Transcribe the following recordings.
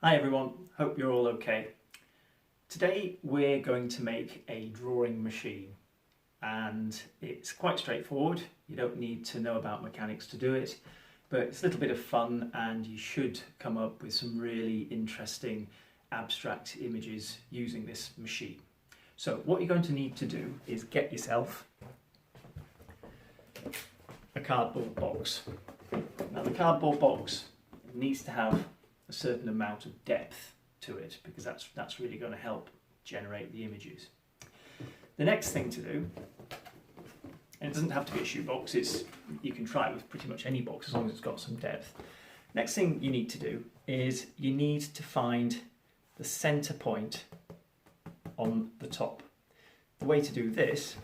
Hi everyone, hope you're all okay. Today we're going to make a drawing machine and it's quite straightforward. You don't need to know about mechanics to do it, but it's a little bit of fun and you should come up with some really interesting abstract images using this machine. So what you're going to need to do is get yourself a cardboard box. Now the cardboard box needs to have a certain amount of depth to it because that's really going to help generate the images. The next thing to do, and it doesn't have to be a shoebox, you can try it with pretty much any box as long as it's got some depth. Next thing you need to do is you need to find the center point on the top. The way to do this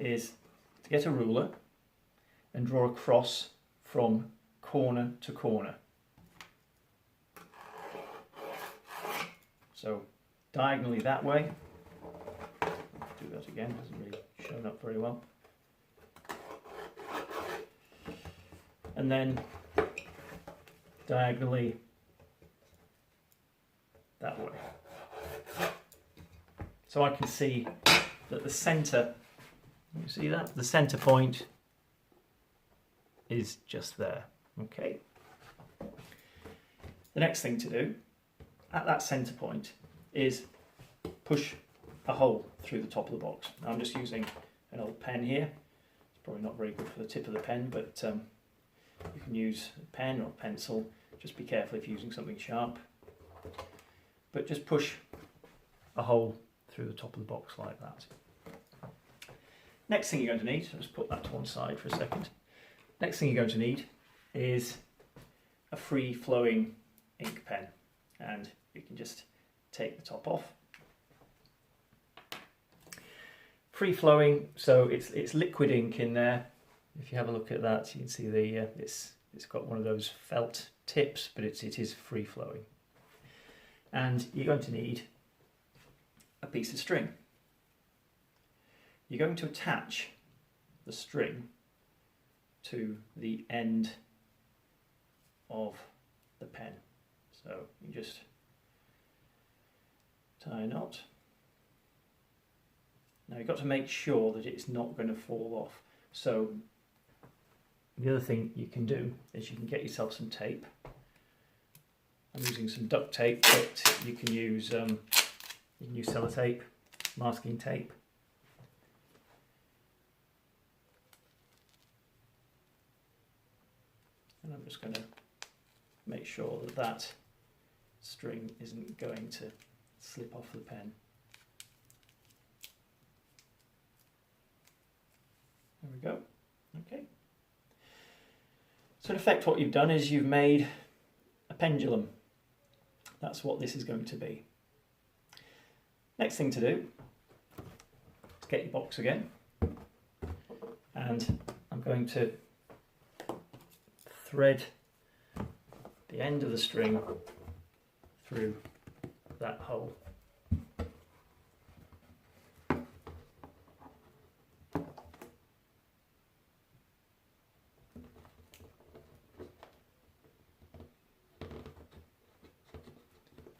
is to get a ruler and draw a cross from corner to corner. So diagonally that way. Do that again, hasn't really shown up very well. And then diagonally that way. So I can see that the center, you see that? The center point is just there. Okay. The next thing to do at that center point is push a hole through the top of the box. Now I'm just using an old pen here. It's probably not very good for the tip of the pen, but you can use a pen or a pencil. Just be careful if you're using something sharp. But just push a hole through the top of the box like that. Next thing you're going to need, so just put that to one side for a second. Next thing you're going to need is a free-flowing ink pen, and you can just take the top off. Free-flowing, so it's liquid ink in there. If you have a look at that, you can see it's got one of those felt tips, but it is free-flowing. And you're going to need a piece of string. You're going to attach the string to the end of the pen. So you just tie a knot. Now you've got to make sure that it's not going to fall off. So the other thing you can do is you can get yourself some tape. I'm using some duct tape, but you can use sellotape, masking tape. And I'm just going to make sure that that string isn't going to slip off the pen. There we go. Okay. So in effect what you've done is you've made a pendulum. That's what this is going to be. Next thing to do is get your box again, and I'm going to thread the end of the string through that hole.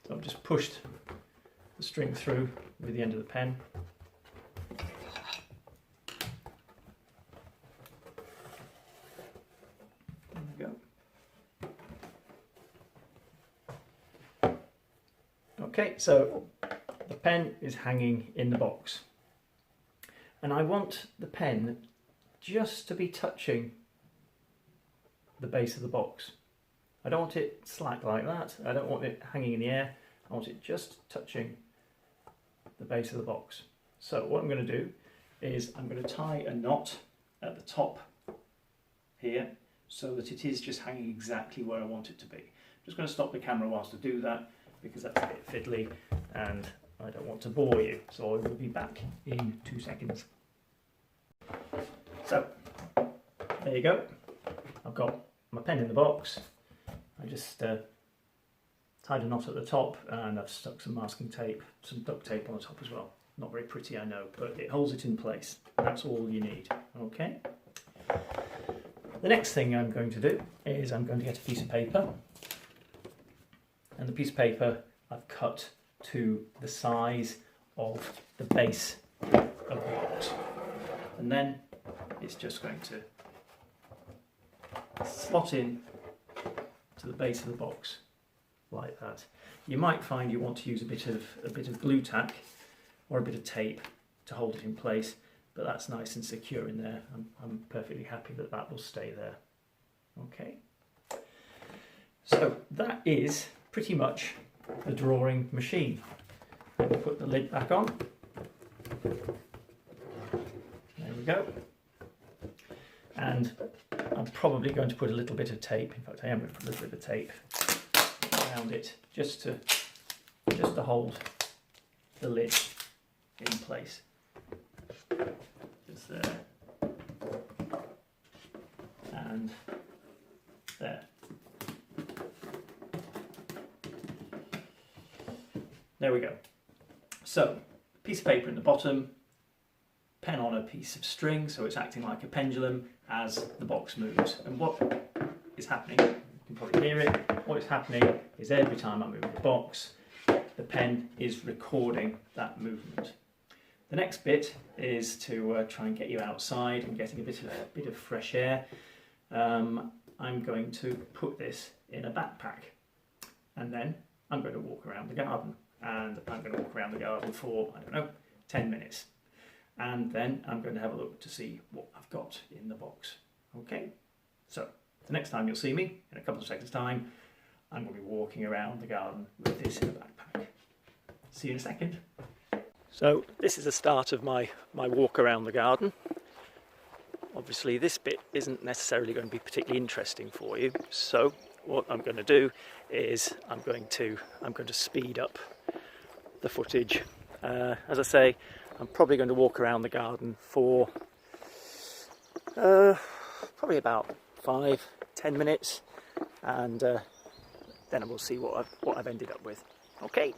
So I've just pushed the string through with the end of the pen. There we go. Okay, so the pen is hanging in the box. And I want the pen just to be touching the base of the box. I don't want it slack like that. I don't want it hanging in the air. I want it just touching the base of the box. So what I'm going to do is I'm going to tie a knot at the top here so that it is just hanging exactly where I want it to be. I'm just going to stop the camera whilst I do that because that's a bit fiddly and I don't want to bore you. So I will be back in 2 seconds. So there you go. I've got my pen in the box. I just tied a knot at the top and I've stuck some masking tape, some duct tape on the top as well. Not very pretty, I know, but it holds it in place. That's all you need. Okay. The next thing I'm going to do is I'm going to get a piece of paper And the piece of paper I've cut to the size of the base of the box. And then it's just going to slot in to the base of the box like that. You might find you want to use a bit of glue tack or a bit of tape to hold it in place, but that's nice and secure in there. I'm perfectly happy that that will stay there. Okay, so that is pretty much the drawing machine. Let me put the lid back on. There we go. And I'm probably going to put a little bit of tape, in fact I am going to put a little bit of tape around it just to hold the lid in place. Just there. And there. There we go. So, piece of paper in the bottom, pen on a piece of string, so it's acting like a pendulum as the box moves. And what is happening, you can probably hear it, what is happening is every time I move the box, the pen is recording that movement. The next bit is to try and get you outside and getting a bit of fresh air. I'm going to put this in a backpack, and then I'm going to walk around the garden, and I'm going to walk around the garden for, I don't know, 10 minutes. And then I'm going to have a look to see what I've got in the box. Okay, so the next time you'll see me, in a couple of seconds time, I'm going to be walking around the garden with this in a backpack. See you in a second. So this is the start of my walk around the garden. Obviously this bit isn't necessarily going to be particularly interesting for you, so what I'm going to do is I'm going to speed up the footage. As I say, I'm probably going to walk around the garden for probably about 5-10 minutes, and then we'll see what I've ended up with. Okay.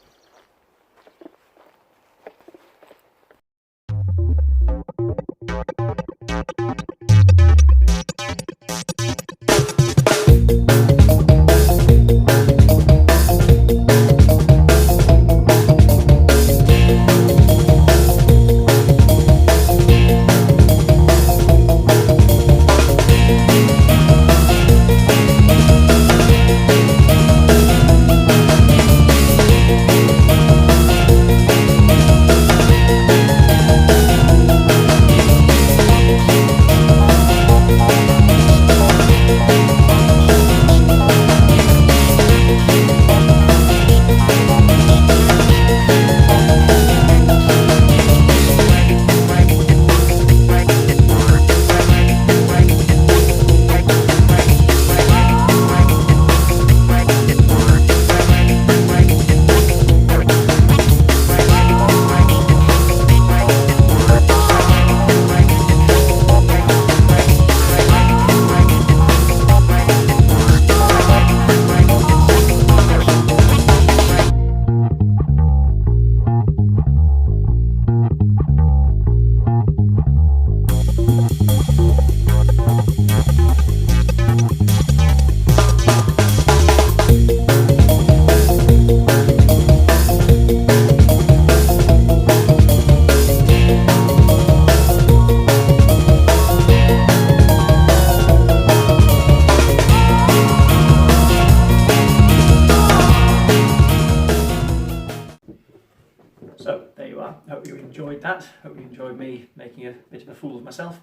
So there you are. Hope you enjoyed that. Hope you enjoyed me making a bit of a fool of myself.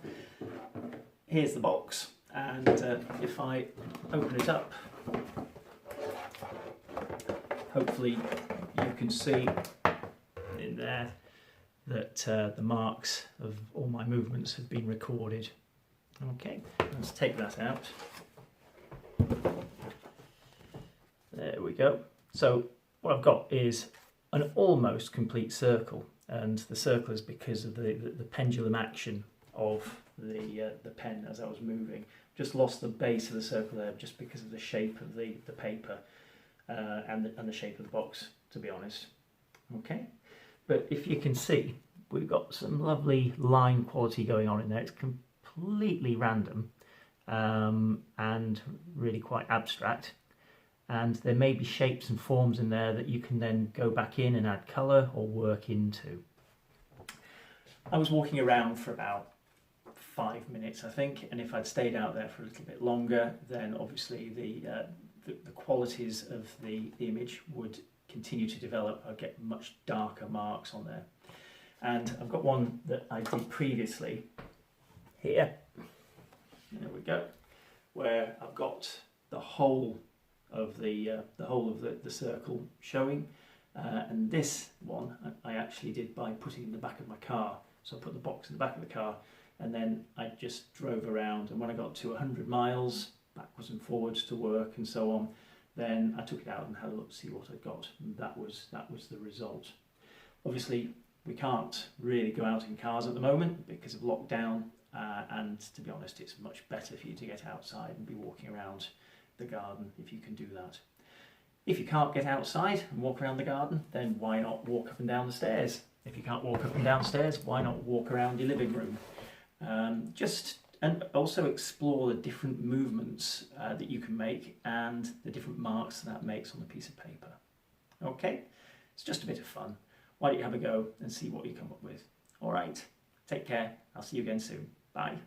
Here's the box, and if I open it up, hopefully you can see in there that the marks of all my movements have been recorded. Okay, let's take that out. There we go. So what I've got is an almost complete circle, and the circle is because of the pendulum action of the pen as I was moving. Just lost the base of the circle there just because of the shape of the paper and the shape of the box, to be honest. Okay, but if you can see, we've got some lovely line quality going on in there. It's completely random and really quite abstract. and there may be shapes and forms in there that you can then go back in and add colour or work into. I was walking around for about 5 minutes, I think, and if I'd stayed out there for a little bit longer, then obviously the qualities of the image would continue to develop. I'd get much darker marks on there. And I've got one that I did previously here. There we go, where I've got the whole of the circle showing, and this one I actually did by putting in the back of my car. So I put the box in the back of the car, and then I just drove around, and when I got to 100 miles backwards and forwards to work and so on, then I took it out and had a look to see what I got, and that was the result. Obviously we can't really go out in cars at the moment because of lockdown, and to be honest, it's much better for you to get outside and be walking around the garden if you can do that. If you can't get outside and walk around the garden, then why not walk up and down the stairs? If you can't walk up and down stairs, why not walk around your living room? And also explore the different movements that you can make and the different marks that makes on a piece of paper. Okay, it's just a bit of fun. Why don't you have a go and see what you come up with? All right, take care. I'll see you again soon. Bye.